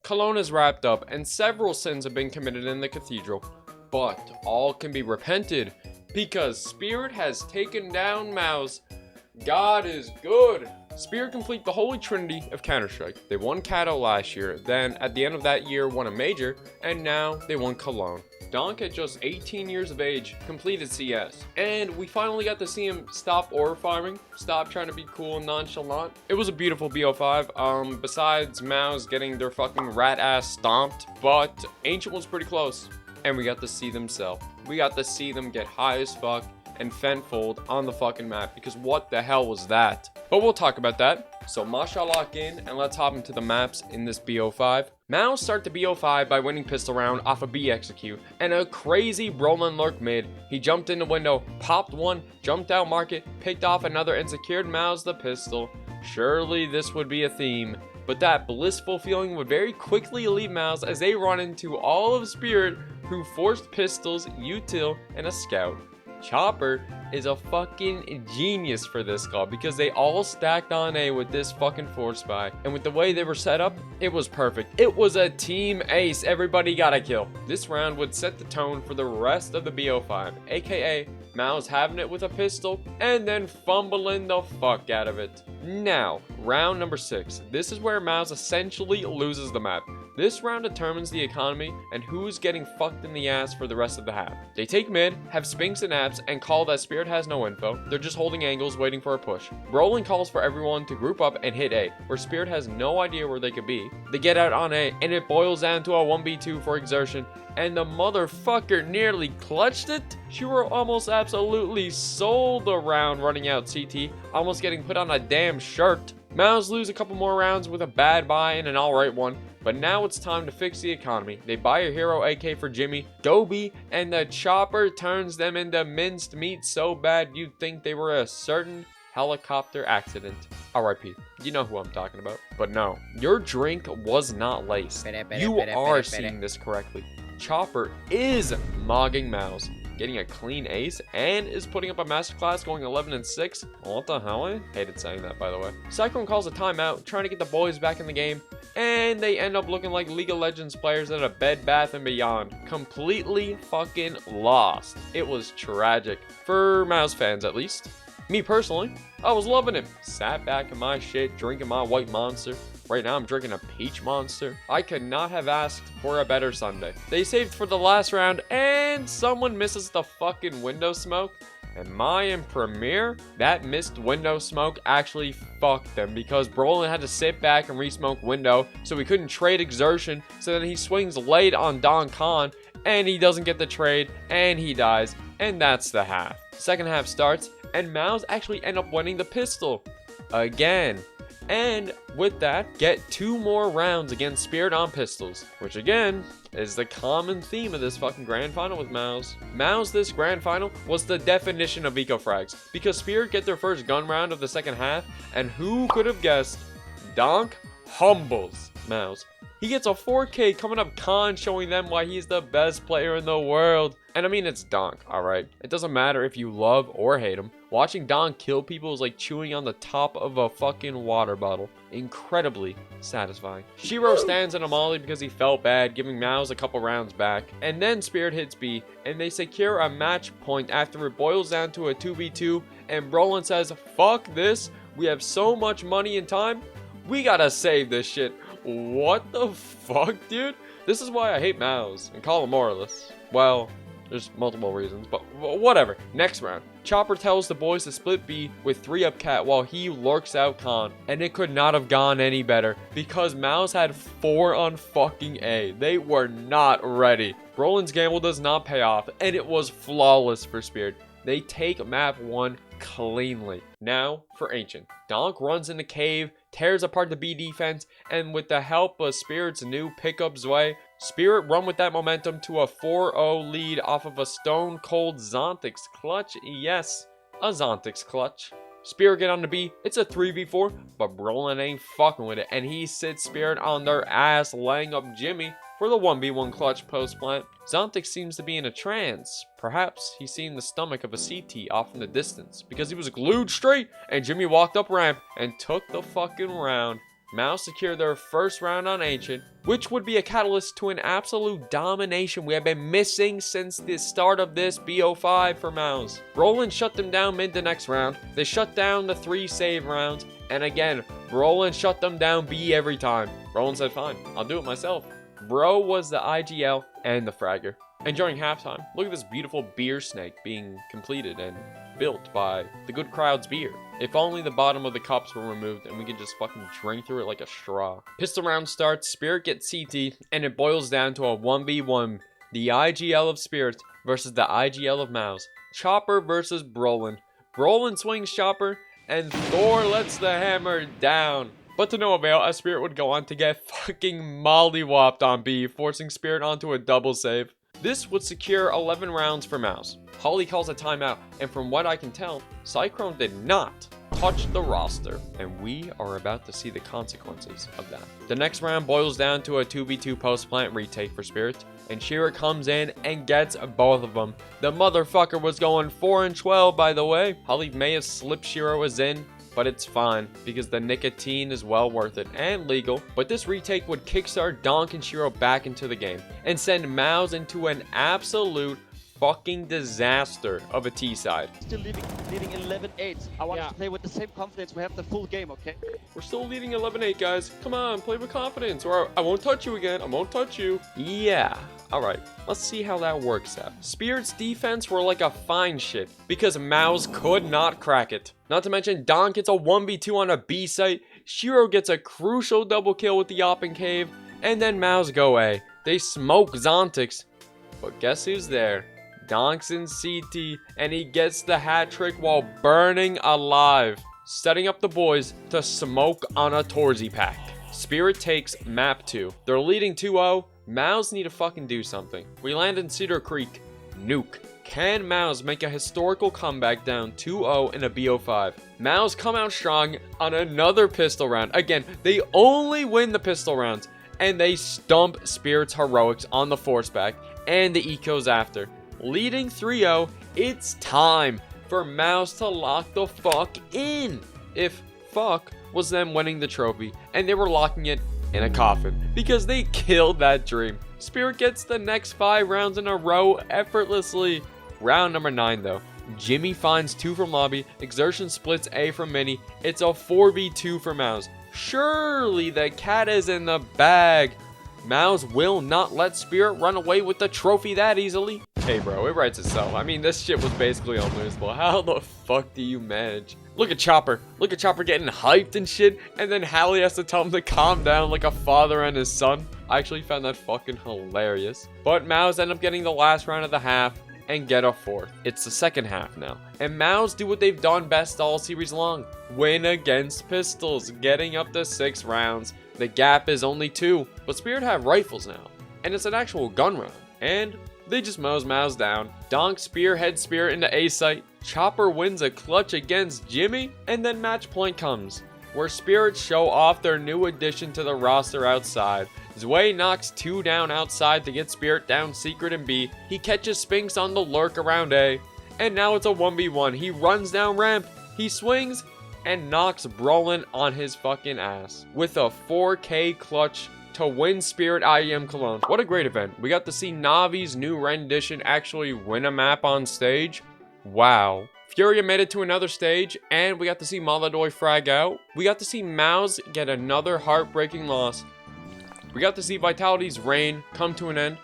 Cologne is wrapped up, and several sins have been committed in the cathedral. But all can be repented, because Spirit has taken down Mouse. God is good. Spirit complete the holy trinity of Counter-Strike. They won Cato last year, then at the end of that year won a major, and now they won Cologne. Donk at just 18 years of age completed CS, and we finally got to see him stop ore farming, stop trying to be cool and nonchalant. It was a beautiful BO5, besides Mouse getting their fucking rat ass stomped, but Ancient was pretty close, and we got to see them sell. We got to see them get high as fuck and fentfold on the fucking map, because what the hell was that? But we'll talk about that. So mashallah in, and let's hop into the maps in this BO5. Mouse start the BO5 by winning pistol round off a B execute, and a crazy Brolin lurk mid. He jumped in the window, popped one, jumped out market, picked off another, and secured Mouse the pistol. Surely this would be a theme, but that blissful feeling would very quickly leave Mouse as they run into all of Spirit, who forced pistols, util, and a scout. Chopper is a fucking genius for this call, because they all stacked on A with this fucking force buy, and with the way they were set up, it was perfect. It was a team ace. Everybody got a kill. This round would set the tone for the rest of the BO5, aka Mouse having it with a pistol and then fumbling the fuck out of it. Now, round number 6. This is where Mouse essentially loses the map. This round determines the economy and who's getting fucked in the ass for the rest of the half. They take mid, have Spinks and Apps, and call that Spirit has no info. They're just holding angles, waiting for a push. Brolin calls for everyone to group up and hit A, where Spirit has no idea where they could be. They get out on A, and it boils down to a 1v2 for exertion, and the motherfucker nearly clutched it. She were almost absolutely sold around running out CT, almost getting put on a damn shirt. Mouse lose a couple more rounds with a bad buy and an alright one, but now it's time to fix the economy. They buy a hero AK for Jimmy, Dobie, and the Chopper turns them into minced meat so bad you'd think they were a certain helicopter accident. RIP. You know who I'm talking about. But no, your drink was not laced. You are seeing this correctly. Chopper is mogging Mouse, getting a clean ace, and is putting up a masterclass going 11-6. What the hell? I hated saying that, by the way. Cyclone calls a timeout, trying to get the boys back in the game, and they end up looking like League of Legends players at a Bed Bath & Beyond. Completely fucking lost. It was tragic. For Mouse fans, at least. Me personally, I was loving it. Sat back in my shit, drinking my white monster. Right now I'm drinking a peach monster. I could not have asked for a better Sunday. They saved for the last round, and someone misses the fucking window smoke. And in Premier, that missed window smoke actually fucked them, because Brolin had to sit back and re-smoke window, so he couldn't trade exertion. So then he swings late on Don Khan, and he doesn't get the trade, and he dies. And that's the half. Second half starts, and Mouse actually end up winning the pistol again. And with that, get 2 more rounds against Spirit on pistols, which again is the common theme of this fucking grand final with Mouse. Mouse this grand final was the definition of eco frags, because Spirit get their first gun round of the second half, and who could have guessed? Donk humbles Mouse. He gets a 4K coming up con, showing them why he's the best player in the world. And I mean, it's Donk, alright? It doesn't matter if you love or hate him. Watching Donk kill people is like chewing on the top of a fucking water bottle. Incredibly satisfying. Shiro stands in a molly because he felt bad, giving Mouse a couple rounds back. And then Spirit hits B, and they secure a match point after it boils down to a 2v2. And Brolin says, fuck this, we have so much money and time, we gotta save this shit. What the fuck, dude? This is why I hate Mouse and call him moralist. Well, there's multiple reasons, but whatever. Next round. Chopper tells the boys to split B with 3 up cat while he lurks out con. And it could not have gone any better, because Mouse had 4 on fucking A. They were not ready. Brolin's gamble does not pay off, and it was flawless for Spirit. They take map 1 cleanly. Now for Ancient. Donk runs in the cave, tears apart the B defense, and with the help of Spirit's new pickup Zwei, Spirit run with that momentum to a 4-0 lead off of a stone cold Zontix clutch. Yes, a Zontix clutch. Spirit get on the B, it's a 3v4, but Brolin ain't fucking with it, and he sits Spirit on their ass, laying up Jimmy for the 1v1 clutch post plant. Zontix seems to be in a trance. Perhaps he's seen the stomach of a CT off in the distance, because he was glued straight, and Jimmy walked up ramp and took the fucking round. Mouse secure their first round on Ancient, which would be a catalyst to an absolute domination we have been missing since the start of this BO5 for Mouse. Roland shut them down mid the next round. They shut down the 3 save rounds, and again, Roland shut them down B every time. Roland said, fine, I'll do it myself. Bro was the IGL and the fragger. And during halftime, look at this beautiful beer snake being completed and built by the good crowd's beer. If only the bottom of the cups were removed and we could just fucking drink through it like a straw. Pistol round starts, Spirit gets CT, and it boils down to a 1v1. The IGL of Spirit versus the IGL of Mouse. Chopper versus Brolin. Brolin swings Chopper, and Thor lets the hammer down. But to no avail, as Spirit would go on to get fucking mollywopped on B, forcing Spirit onto a double save. This would secure 11 rounds for Mouse. Holly calls a timeout, and from what I can tell, Cyclone did not touch the roster, and we are about to see the consequences of that. The next round boils down to a 2v2 post-plant retake for Spirit, and Shira comes in and gets both of them. The motherfucker was going 4 and 12, by the way. Holly may have slipped Shira's in, but it's fine because the nicotine is well worth it and legal. But this retake would kickstart Donk and Shiro back into the game and send Mouse into an absolute fucking disaster of a T side. Still leading 11-8. I want us to play with the same confidence. We have the full game, okay? We're still leading 11-8, guys. Come on, play with confidence, or I won't touch you again. I won't touch you. Yeah. Alright, let's see how that works out. Spirit's defense were like a fine shit because Mouse could not crack it. Not to mention, Don gets a 1v2 on a B site, Shiro gets a crucial double kill with the Oppen Cave, and then Mouse go A. They smoke Zontix, but guess who's there? Donk's in CT, and he gets the hat trick while burning alive, setting up the boys to smoke on a Torsy pack. Spirit takes map 2. They're leading 2-0. Mouse need to fucking do something. We land in Cedar Creek. Nuke. Can Mouse make a historical comeback down 2-0 in a BO5? Mouse come out strong on another pistol round. Again, they only win the pistol rounds, and they stump Spirit's heroics on the force back and the ecos after. Leading 3-0, it's time for Mouse to lock the fuck in. If fuck was them winning the trophy, and they were locking it in a coffin because they killed that dream. Spirit gets the next 5 rounds in a row effortlessly. Round number 9 though, Jimmy finds 2 from lobby, Exertion splits A from mini. It's a 4v2 for Mouse. Surely the cat is in the bag. Mouse will not let Spirit run away with the trophy that easily. Hey bro, it writes itself. I mean, this shit was basically unlosable. How the fuck do you manage? Look at Chopper. Look at Chopper getting hyped and shit, and then Hallie has to tell him to calm down like a father and his son. I actually found that fucking hilarious. But Mouse end up getting the last round of the half and get a 4th. It's the second half now, and Mouse do what they've done best all series long. Win against pistols, getting up to 6 rounds. The gap is only 2, but Spirit have rifles now, and it's an actual gun round, and they just Mouse down. Donk spearheads Spirit into A site. Chopper wins a clutch against Jimmy, and then match point comes, where Spirit show off their new addition to the roster outside. Zwei knocks 2 down outside to get Spirit down secret in B. He catches Spinks on the lurk around A, and now it's a 1v1. He runs down ramp, he swings, and knocks Brolin on his fucking ass with a 4K clutch to win Spirit IEM Cologne. What a great event. We got to see Navi's new rendition actually win a map on stage. Wow. Furia made it to another stage, and we got to see Maladoy frag out. We got to see Mouse get another heartbreaking loss. We got to see Vitality's reign come to an end.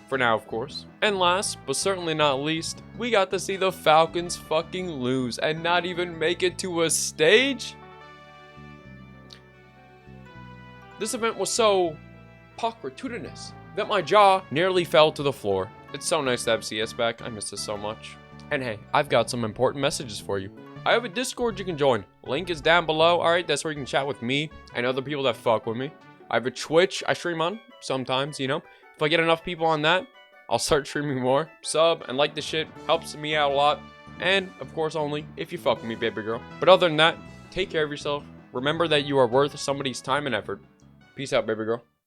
For now, of course. And last, but certainly not least, we got to see the Falcons fucking lose and not even make it to a stage. This event was so pocritudinous that my jaw nearly fell to the floor. It's so nice to have CS back. I miss this so much. And hey, I've got some important messages for you. I have a Discord you can join. Link is down below. Alright, that's where you can chat with me and other people that fuck with me. I have a Twitch I stream on sometimes, you know. If I get enough people on that, I'll start streaming more. Sub and like the shit. Helps me out a lot. And, of course, only if you fuck with me, baby girl. But other than that, take care of yourself. Remember that you are worth somebody's time and effort. Peace out, baby girl.